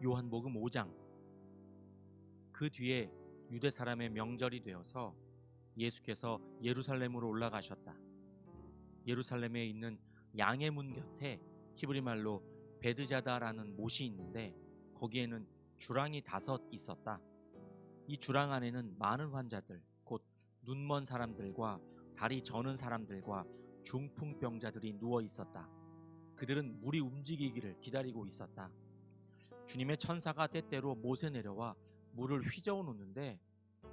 요한복음 5장. 그 뒤에 유대 사람의 명절이 되어서 예수께서 예루살렘으로 올라가셨다. 예루살렘에 있는 양의 문 곁에 히브리 말로 베드자다라는 못이 있는데 거기에는 주랑이 5 있었다. 이 주랑 안에는 많은 환자들, 곧 눈먼 사람들과 다리 저는 사람들과 중풍병자들이 누워 있었다. 그들은 물이 움직이기를 기다리고 있었다. 주님의 천사가 때때로 못에 내려와 물을 휘저어 놓는데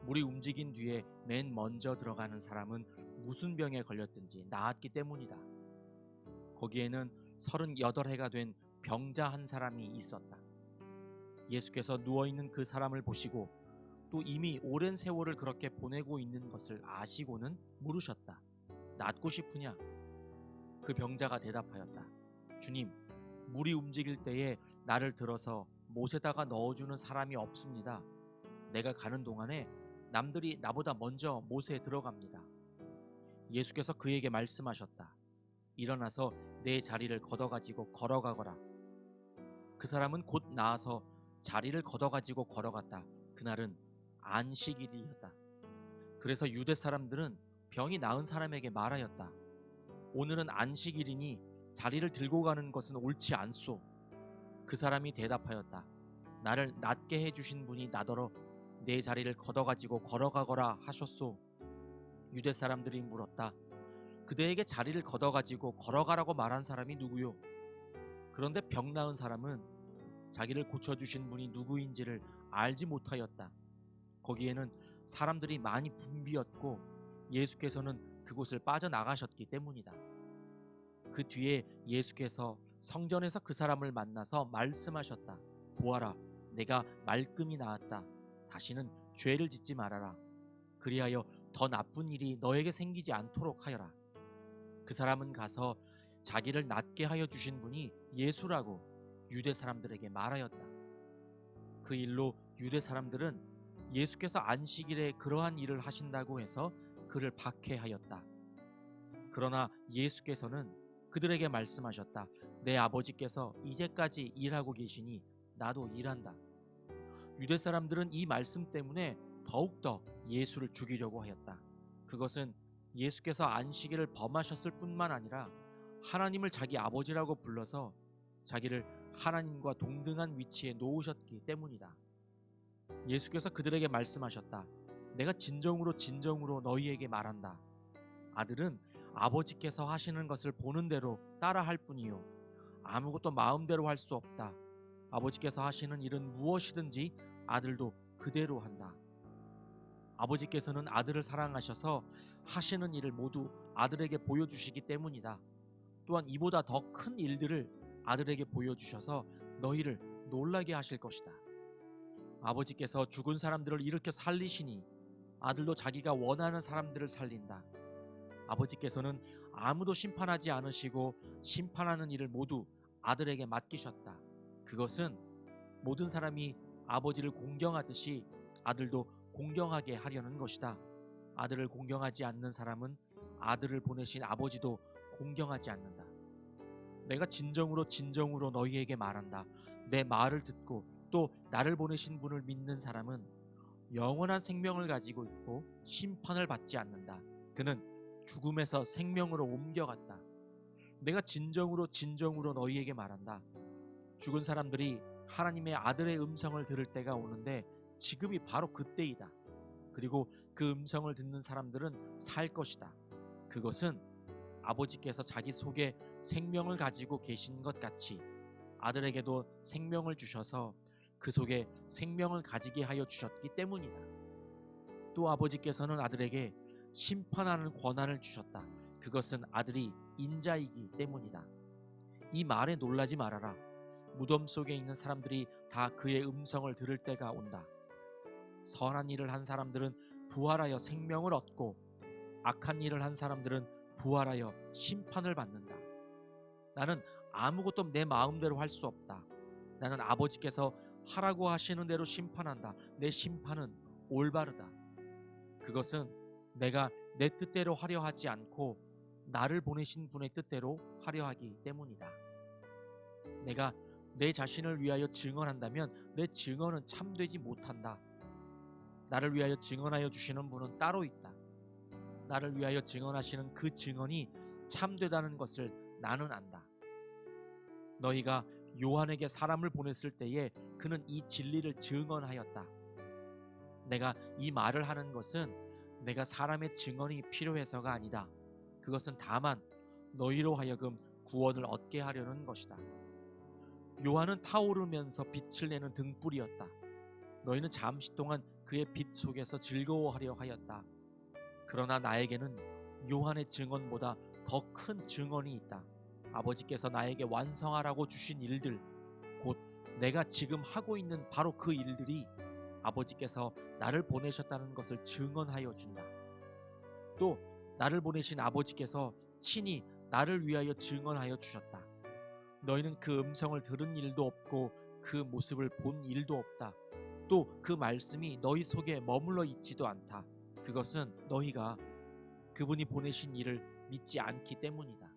물이 움직인 뒤에 맨 먼저 들어가는 사람은 무슨 병에 걸렸든지 나았기 때문이다. 거기에는 38해가 된 병자 한 사람이 있었다. 예수께서 누워있는 그 사람을 보시고 또 이미 오랜 세월을 그렇게 보내고 있는 것을 아시고는 물으셨다. 낫고 싶으냐? 그 병자가 대답하였다. 주님, 물이 움직일 때에 나를 들어서 못에다가 넣어주는 사람이 없습니다. 내가 가는 동안에 남들이 나보다 먼저 못에 들어갑니다. 예수께서 그에게 말씀하셨다. 일어나서 내 자리를 걷어가지고 걸어가거라. 그 사람은 곧 나아서 자리를 걷어가지고 걸어갔다. 그날은 안식일이었다. 그래서 유대 사람들은 병이 나은 사람에게 말하였다. 오늘은 안식일이니 자리를 들고 가는 것은 옳지 않소. 그 사람이 대답하였다. 나를 낫게 해주신 분이 나더러 내 자리를 걷어가지고 걸어가거라 하셨소. 유대 사람들이 물었다. 그대에게 자리를 걷어가지고 걸어가라고 말한 사람이 누구요? 그런데 병 나은 사람은 자기를 고쳐주신 분이 누구인지를 알지 못하였다. 거기에는 사람들이 많이 붐비었고 예수께서는 그곳을 빠져나가셨기 때문이다. 그 뒤에 예수께서 성전에서 그 사람을 만나서 말씀하셨다. 보아라, 내가 말끔히 나았다. 다시는 죄를 짓지 말아라. 그리하여 더 나쁜 일이 너에게 생기지 않도록 하여라. 그 사람은 가서 자기를 낫게 하여 주신 분이 예수라고 유대 사람들에게 말하였다. 그 일로 유대 사람들은 예수께서 안식일에 그러한 일을 하신다고 해서 그를 박해하였다. 그러나 예수께서는 그들에게 말씀하셨다. 내 아버지께서 이제까지 일하고 계시니 나도 일한다. 유대 사람들은 이 말씀 때문에 더욱더 예수를 죽이려고 하였다. 그것은 예수께서 안식일을 범하셨을 뿐만 아니라 하나님을 자기 아버지라고 불러서 자기를 하나님과 동등한 위치에 놓으셨기 때문이다. 예수께서 그들에게 말씀하셨다. 내가 진정으로 진정으로 너희에게 말한다. 아들은 아버지께서 하시는 것을 보는 대로 따라할 뿐이요 아무것도 마음대로 할 수 없다. 아버지께서 하시는 일은 무엇이든지 아들도 그대로 한다. 아버지께서는 아들을 사랑하셔서 하시는 일을 모두 아들에게 보여주시기 때문이다. 또한 이보다 더 큰 일들을 아들에게 보여주셔서 너희를 놀라게 하실 것이다. 아버지께서 죽은 사람들을 일으켜 살리시니 아들도 자기가 원하는 사람들을 살린다. 아버지께서는 아무도 심판하지 않으시고 심판하는 일을 모두 아들에게 맡기셨다. 그것은 모든 사람이 아버지를 공경하듯이 아들도 공경하게 하려는 것이다. 아들을 공경하지 않는 사람은 아들을 보내신 아버지도 공경하지 않는다. 내가 진정으로 진정으로 너희에게 말한다. 내 말을 듣고 또 나를 보내신 분을 믿는 사람은 영원한 생명을 가지고 있고 심판을 받지 않는다. 그는 죽음에서 생명으로 옮겨갔다. 내가 진정으로 진정으로 너희에게 말한다. 죽은 사람들이 하나님의 아들의 음성을 들을 때가 오는데 지금이 바로 그때이다. 그리고 그 음성을 듣는 사람들은 살 것이다. 그것은 아버지께서 자기 속에 생명을 가지고 계신 것 같이 아들에게도 생명을 주셔서 그 속에 생명을 가지게 하여 주셨기 때문이다. 또 아버지께서는 아들에게 심판하는 권한을 주셨다. 그것은 아들이 인자이기 때문이다. 이 말에 놀라지 말아라. 무덤 속에 있는 사람들이 다 그의 음성을 들을 때가 온다. 선한 일을 한 사람들은 부활하여 생명을 얻고 악한 일을 한 사람들은 부활하여 심판을 받는다. 나는 아무것도 내 마음대로 할 수 없다. 나는 아버지께서 하라고 하시는 대로 심판한다. 내 심판은 올바르다. 그것은 내가 내 뜻대로 하려 하지 않고 나를 보내신 분의 뜻대로 하려 하기 때문이다. 내가 내 자신을 위하여 증언한다면 내 증언은 참되지 못한다. 나를 위하여 증언하여 주시는 분은 따로 있다. 나를 위하여 증언하시는 그 증언이 참되다는 것을 나는 안다. 너희가 요한에게 사람을 보냈을 때에 그는 이 진리를 증언하였다. 내가 이 말을 하는 것은 내가 사람의 증언이 필요해서가 아니다. 그것은 다만 너희로 하여금 구원을 얻게 하려는 것이다. 요한은 타오르면서 빛을 내는 등불이었다. 너희는 잠시 동안 그의 빛 속에서 즐거워하려 하였다. 그러나 나에게는 요한의 증언보다 더 큰 증언이 있다. 아버지께서 나에게 완성하라고 주신 일들, 곧 내가 지금 하고 있는 바로 그 일들이 아버지께서 나를 보내셨다는 것을 증언하여 준다. 또 나를 보내신 아버지께서 친히 나를 위하여 증언하여 주셨다. 너희는 그 음성을 들은 일도 없고 그 모습을 본 일도 없다. 또 그 말씀이 너희 속에 머물러 있지도 않다. 그것은 너희가 그분이 보내신 이를 믿지 않기 때문이다.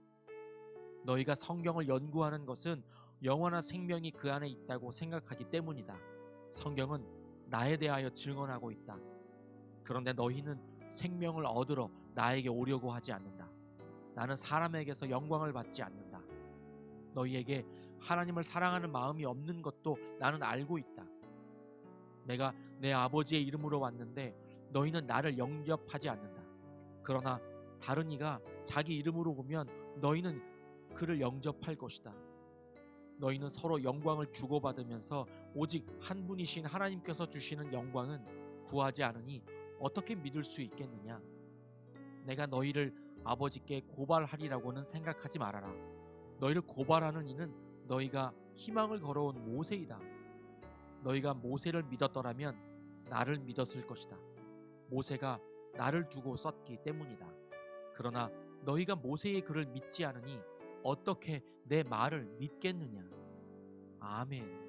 너희가 성경을 연구하는 것은 영원한 생명이 그 안에 있다고 생각하기 때문이다. 성경은 나에 대하여 증언하고 있다. 그런데 너희는 생명을 얻으러 나에게 오려고 하지 않는다. 나는 사람에게서 영광을 받지 않는다. 너희에게 하나님을 사랑하는 마음이 없는 것도 나는 알고 있다. 내가 내 아버지의 이름으로 왔는데 너희는 나를 영접하지 않는다. 그러나 다른 이가 자기 이름으로 오면 너희는 그를 영접할 것이다. 너희는 서로 영광을 주고받으면서 오직 한 분이신 하나님께서 주시는 영광은 구하지 않으니 어떻게 믿을 수 있겠느냐? 내가 너희를 아버지께 고발하리라고는 생각하지 말아라. 너희를 고발하는 이는 너희가 희망을 걸어온 모세이다. 너희가 모세를 믿었더라면 나를 믿었을 것이다. 모세가 나를 두고 썼기 때문이다. 그러나 너희가 모세의 글을 믿지 않으니 어떻게 내 말을 믿겠느냐? 아멘.